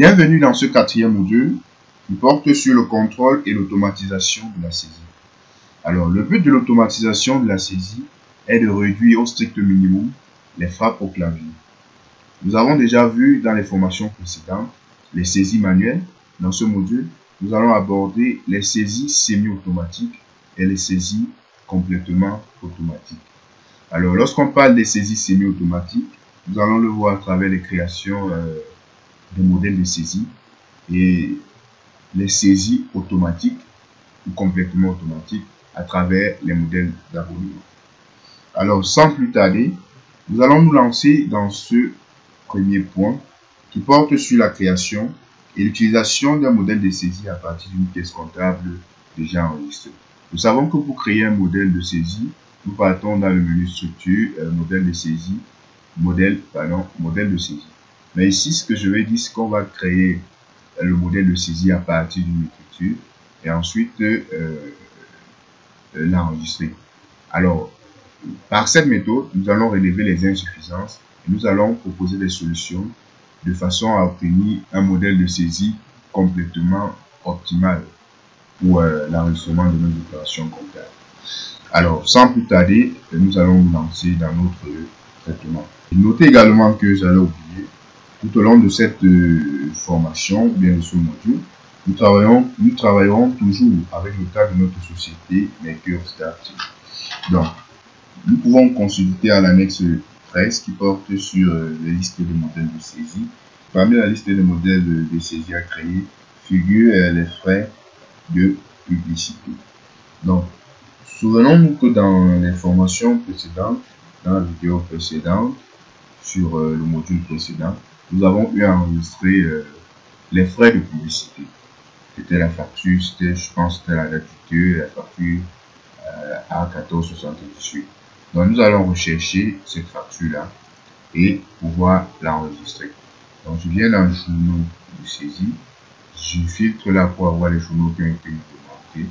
Bienvenue dans ce quatrième module qui porte sur le contrôle et l'automatisation de la saisie. Alors, le but de l'automatisation de la saisie est de réduire au strict minimum les frappes au clavier. Nous avons déjà vu dans les formations précédentes les saisies manuelles. Dans ce module, nous allons aborder les saisies semi-automatiques et les saisies complètement automatiques. Alors, lorsqu'on parle des saisies semi-automatiques, nous allons le voir à travers les créations des modèles de saisie et les saisies automatiques ou complètement automatiques à travers les modèles d'abonnement. Alors, sans plus tarder, nous allons nous lancer dans ce premier point qui porte sur la création et l'utilisation d'un modèle de saisie à partir d'une pièce comptable déjà enregistrée. Nous savons que pour créer un modèle de saisie, nous partons dans le menu structure, modèle de saisie, modèle de saisie. Mais ici, ce que je vais dire, c'est qu'on va créer le modèle de saisie à partir d'une écriture et ensuite l'enregistrer. Alors, par cette méthode, nous allons relever les insuffisances et nous allons proposer des solutions de façon à obtenir un modèle de saisie complètement optimal pour l'enregistrement de nos opérations comptables. Alors, sans plus tarder, nous allons nous lancer dans notre traitement. Notez également que j'allais oublier, tout au long de cette formation, ou bien de ce module, nous travaillerons toujours avec le cas de notre société Maker Star Team. Donc, nous pouvons consulter à l'annexe 13 qui porte sur les listes de modèles de saisie. Parmi la liste de modèles de saisie à créer figurent les frais de publicité. Donc, souvenons-nous que dans les formations précédentes, dans la vidéo précédente, sur le module précédent, nous avons eu à enregistrer les frais de publicité. C'était la facture, je pense que c'était la date du la facture A1478. Donc nous allons rechercher cette facture-là et pouvoir l'enregistrer. Donc je viens dans le journaux de saisie, je filtre là pour avoir les journaux qui ont été implémentés.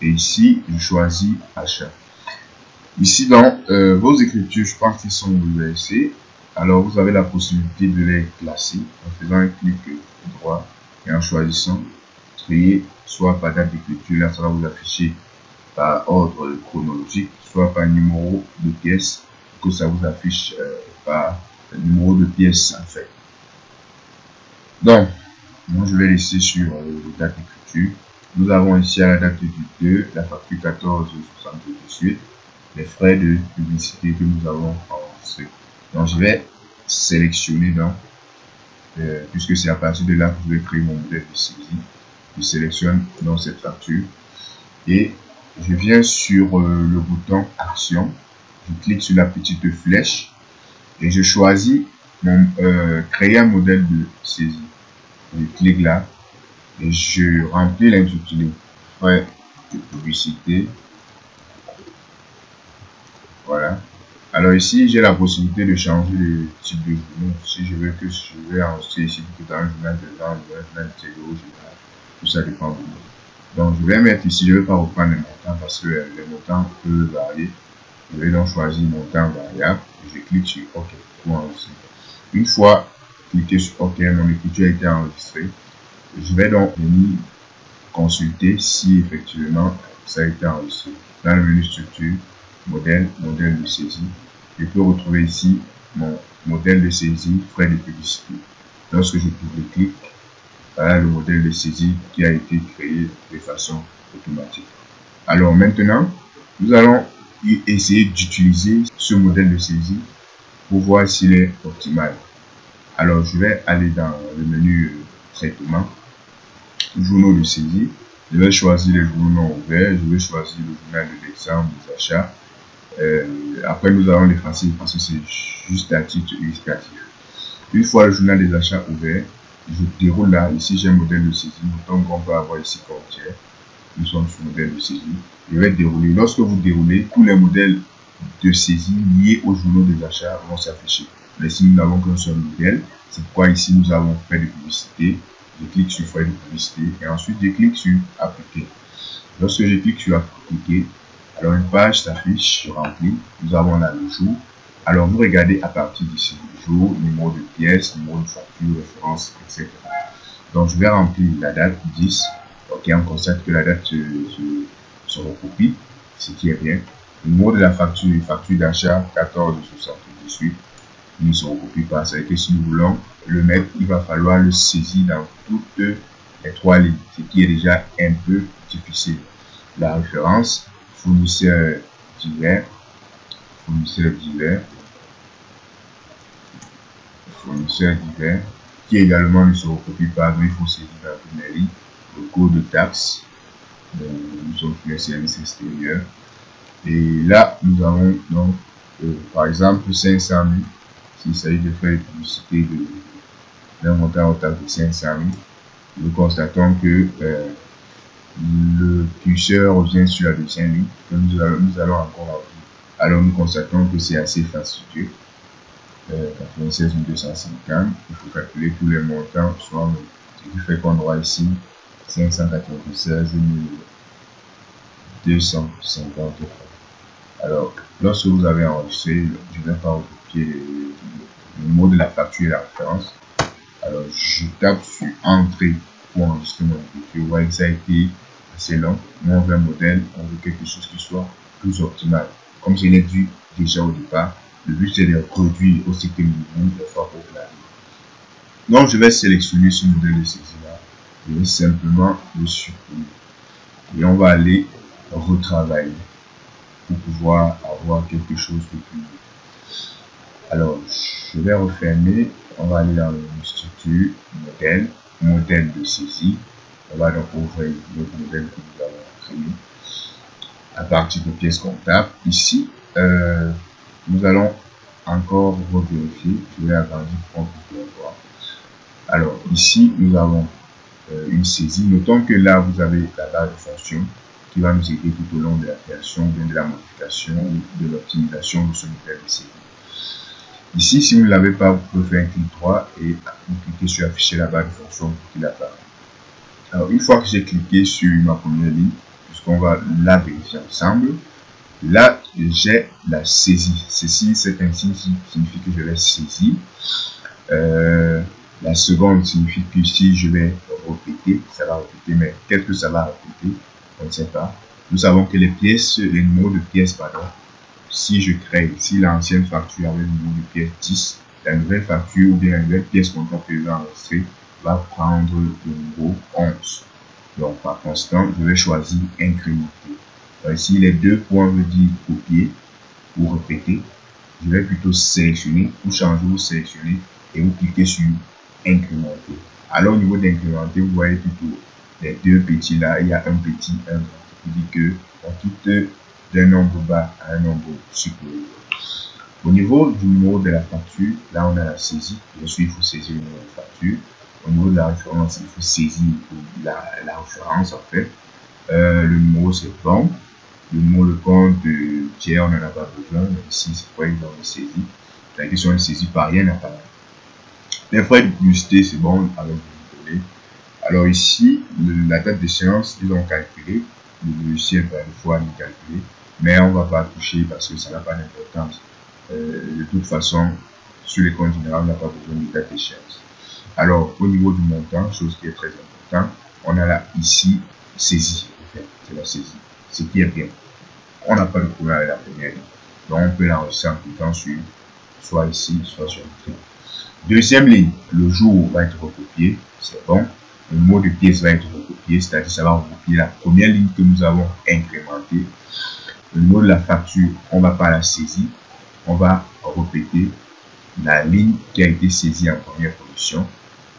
Et ici, je choisis achat. Ici dans vos écritures, je pense qu'ils sont WSC. Alors, vous avez la possibilité de les classer en faisant un clic droit et en choisissant trier soit par date d'écriture. Là, ça va vous afficher par ordre chronologique, soit par numéro de pièce, que ça vous affiche par numéro de pièce en fait. Donc, moi, je vais laisser sur date d'écriture. Nous avons ici à la date du 2, la facture 1478, les frais de publicité que nous avons enregistrés. Donc, je vais sélectionner puisque c'est à partir de là que je vais créer mon modèle de saisie. Je sélectionne dans cette facture et je viens sur le bouton Action. Je clique sur la petite flèche et je choisis créer un modèle de saisie. Je clique là et je remplis l'intitulé frais de publicité. Voilà. Alors ici, j'ai la possibilité de changer le type de journal. Si je veux que je vais enregistrer ici dans un journal de vente, un journal de téléo, tout ça dépend de moi. Donc je vais mettre ici, je ne vais pas reprendre les montants parce que les montants peuvent varier. Je vais donc choisir montant variable et je clique sur OK pour enregistrer. Une fois cliqué sur OK, mon écriture a été enregistrée. Je vais donc venir consulter si effectivement ça a été enregistré. Dans le menu structure, modèle de saisie, je peux retrouver ici mon modèle de saisie frais de publicité. Lorsque je clique, voilà le modèle de saisie qui a été créé de façon automatique. Alors maintenant, nous allons essayer d'utiliser ce modèle de saisie pour voir s'il est optimal. Alors je vais aller dans le menu traitement, journaux de saisie. Je vais choisir les journaux non ouverts, je vais choisir le journal de l'exemple des achats. Après, nous allons l'effacer parce que c'est juste à titre illustratif. Une fois le journal des achats ouvert, je déroule là. Ici, j'ai un modèle de saisie. Donc, on peut avoir ici comme tiers. Nous sommes sur le modèle de saisie. Je vais dérouler. Lorsque vous déroulez, tous les modèles de saisie liés aux journaux des achats vont s'afficher. Mais si nous n'avons qu'un seul modèle, c'est pourquoi ici nous avons frais de publicité. Je clique sur frais de publicité et ensuite je clique sur appliquer. Lorsque je clique sur appliquer, alors une page s'affiche, je remplis. Nous avons là le jour. Alors vous regardez à partir d'ici le jour, numéro de pièce, numéro de facture, référence, etc. Donc, je vais remplir la date 10. Ok, on constate que la date se recopie, ce qui est bien. Le numéro de la facture, facture d'achat 14,78. Il ne se recopie pas. C'est-à-dire que si nous voulons le mettre, il va falloir le saisir dans toutes les 3 lignes, ce qui est déjà un peu difficile. La référence, fournisseur divers, qui également ne se recopie pas, mais il faut saisir dans la première ligne. Le code de taxe, nous sommes sur les services extérieurs. Et là, nous avons donc, par exemple, 500 000. S'il s'agit de faire une publicité d'un montant total de 500 000, nous constatons que le curseur revient sur la deuxième ligne, que nous allons encore avoir. Alors, nous constatons que c'est assez fastidieux. 96 250, il faut calculer tous les montants, soit ce qui fait qu'on aura ici 596 250 euros. Alors, lorsque vous avez enregistré, je ne vais pas recopier le numéro de la facture et la référence. Alors, je tape sur Entrée pour enregistrer mon écriture. Vous voyez que ça a été assez long. Nous, on veut un modèle, on veut quelque chose qui soit plus optimal. Comme je l'ai dit déjà au départ, le but c'est de reproduire au strict minimum des fois pour la vie. Donc, je vais sélectionner ce modèle de saisie-là. Je vais simplement le supprimer. Et on va aller retravailler pour pouvoir avoir quelque chose de plus. Alors, je vais refermer. On va aller dans le structure, modèle de saisie. On va donc ouvrir notre modèle que nous avons créé à partir de pièces comptables. Ici, nous allons encore revérifier. Je vais agrandir pour qu'on puisse le voir. Alors, ici, nous avons une saisie. Notons que là, vous avez la barre de fonction qui va nous aider tout au long de la création, de la modification ou de l'optimisation de ce modèle de saisie. Ici, si vous ne l'avez pas, vous pouvez faire un clic droit et vous cliquez sur afficher la barre de fonction qui apparaît. Alors, une fois que j'ai cliqué sur ma première ligne, puisqu'on va la vérifier ensemble, là, j'ai la saisie. Ceci, c'est un signe qui signifie que je vais saisir. La seconde signifie que si je vais répéter, ça va répéter, mais qu'est-ce que ça va répéter? On ne sait pas. Nous savons que les numéros de pièces, pardon, si je crée, si l'ancienne facture avait le numéro de pièce 10, la nouvelle facture ou bien la nouvelle pièce comptable que je vais enregistrer va prendre le numéro 11. Donc, par conséquent, je vais choisir incrémenter. Ici, les deux points veulent dire copier ou répéter. Je vais plutôt sélectionner ou changer ou sélectionner et vous cliquez sur incrémenter. Alors, au niveau d'incrémenter, vous voyez plutôt les deux petits là, il y a un petit, un grand, qui dit que on quitte d'un nombre bas à un nombre supérieur. Au niveau du numéro de la facture, là on a la saisie. Bien sûr, il faut saisir le numéro de facture. Au niveau de la référence, il faut saisir la référence en fait. Le numéro c'est bon. Le numéro de compte tiers, on n'en a pas besoin. Mais ici, c'est quoi ils ont saisi. La question est saisie par rien n'apparaît. Les frais de publicité, c'est bon avec les données. Alors ici, la date d'échéance, ils ont calculé. Le logiciel va une fois nous calculer, mais on ne va pas toucher parce que ça n'a pas d'importance. De toute façon, sur les comptes généraux, on n'a pas besoin de date d'échéance. Alors, au niveau du montant, chose qui est très important, on a là, ici, saisie. En fait, c'est la saisie. Ce qui est bien. On n'a pas de problème avec la première ligne. Donc, on peut l'enregistrer en cliquant sur soit ici, soit sur le trait. Deuxième ligne, le jour va être recopié. C'est bon. Le mot de pièce va être recopié, c'est-à-dire ça va recopier la première ligne que nous avons incrémentée. Le numéro de la facture, on ne va pas la saisir. On va répéter la ligne qui a été saisie en première position.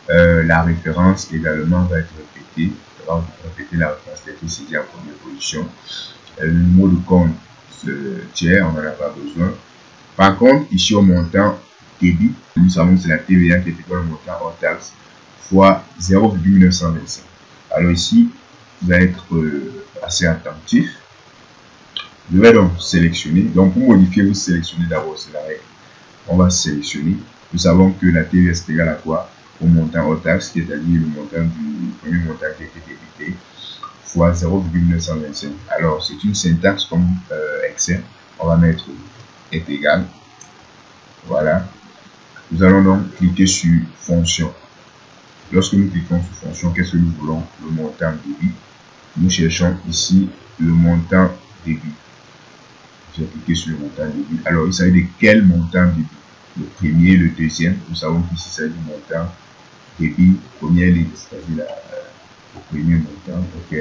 La référence également va être répétée. On va répéter la référence qui a été saisie en première position. Le numéro de compte tiers, on n'en a pas besoin. Par contre, ici au montant débit, nous savons que c'est la TVA qui est égal au montant hors taxe fois 0,925. Alors ici, vous allez être assez attentif. Je vais donc sélectionner. Donc pour modifier, vous sélectionnez d'abord, c'est la règle. On va sélectionner. Nous savons que la TVA est égale à quoi? Au montant hors taxe, c'est-à-dire le montant du premier montant qui a été débité, fois 0,925. Alors c'est une syntaxe comme Excel. On va mettre est égal. Voilà. Nous allons donc cliquer sur fonction. Lorsque nous cliquons sur fonction, qu'est-ce que nous voulons? Le montant débit. Nous cherchons ici le montant débit. J'ai cliqué sur le montant débit. Alors, il s'agit de quel montant débit? Le premier, le deuxième. Nous savons qu'ici, c'est du montant débit, première ligne, c'est-à-dire le premier montant. OK.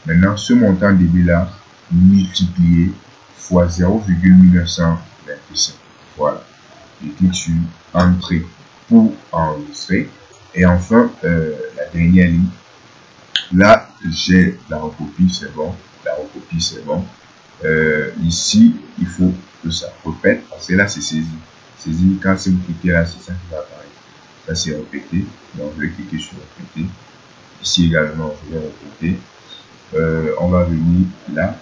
Maintenant, ce montant débit-là, multiplié fois 0,1927. Voilà. Je clique sur Entrée pour enregistrer. Et enfin, la dernière ligne. Là, j'ai la recopie, c'est bon. La recopie, c'est bon. Ici, il faut que ça répète, parce que là, c'est saisi. Saisi, quand c'est vous cliquez là, c'est ça qui va apparaître. Ça, c'est répété. Donc, je vais cliquer sur répéter. Ici également, je vais répéter. On va venir là,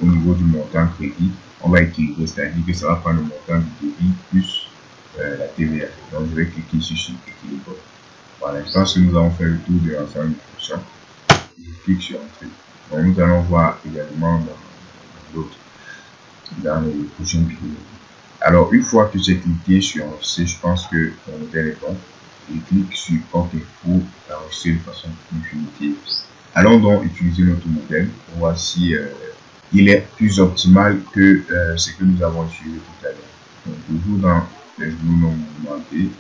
au niveau du montant crédit. On va équilibrer, c'est-à-dire que ça va prendre le montant du débit plus la TVA. Donc, je vais cliquer ici sur équilibre. Pour l'instant, si nous avons fait le tour de l'ensemble des fonctions, je clique sur Entrée. Donc, nous allons voir également dans les prochaines vidéos. Alors, une fois que j'ai cliqué sur Enregistrer, je pense que mon modèle est bon. Je clique sur OK pour enregistrer de façon définitive. Allons donc utiliser notre modèle pour voir si il est plus optimal que ce que nous avons utilisé tout à l'heure. Donc, toujours dans les genoux non mouvementés,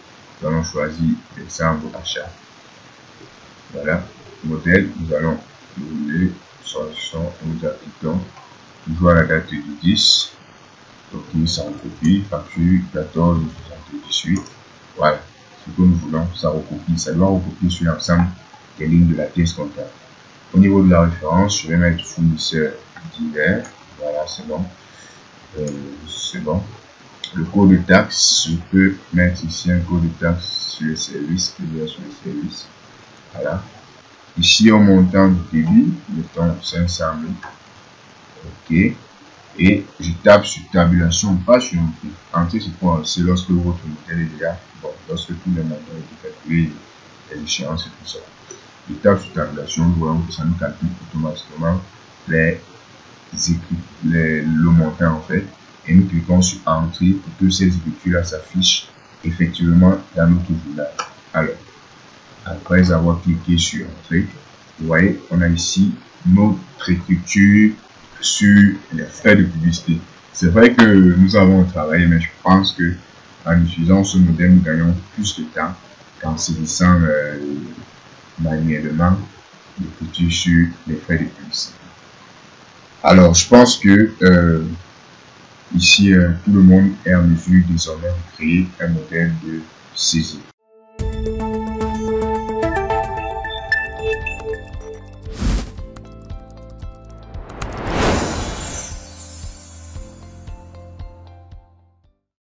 nous allons choisir l'exemple achat. Voilà, modèle, nous allons rouler, solution, nous appliquons toujours à la date du 10. Donc, ça recopie, facture 14,78. Voilà, ce que nous voulons, ça recopie, ça doit recopier sur l'ensemble des lignes de la pièce comptable. Au niveau de la référence, je vais mettre fournisseur divers. Voilà, c'est bon. C'est bon. Le code de taxe, je peux mettre ici un code de taxe sur les services, sur les services. Voilà. Ici, au montant du débit, mettons 500 000. OK. Et je tape sur tabulation, pas sur entrée. Entrée, c'est quoi? C'est lorsque votre modèle est déjà bon, lorsque tous les montants ont été calculés, les échéances et tout ça. Je tape sur tabulation, nous voyons que ça nous calcule automatiquement le montant en fait. Et nous cliquons sur Entrée pour que ces écritures-là s'affichent effectivement dans notre journal. Alors, après avoir cliqué sur Entrée, vous voyez, on a ici notre écriture sur les frais de publicité. C'est vrai que nous avons travaillé, mais je pense que en utilisant ce modèle, nous gagnons plus de temps qu'en saisissant manuellement l'écriture sur les frais de publicité. Alors, je pense que ici, tout le monde est en mesure désormais de créer un modèle de saisie.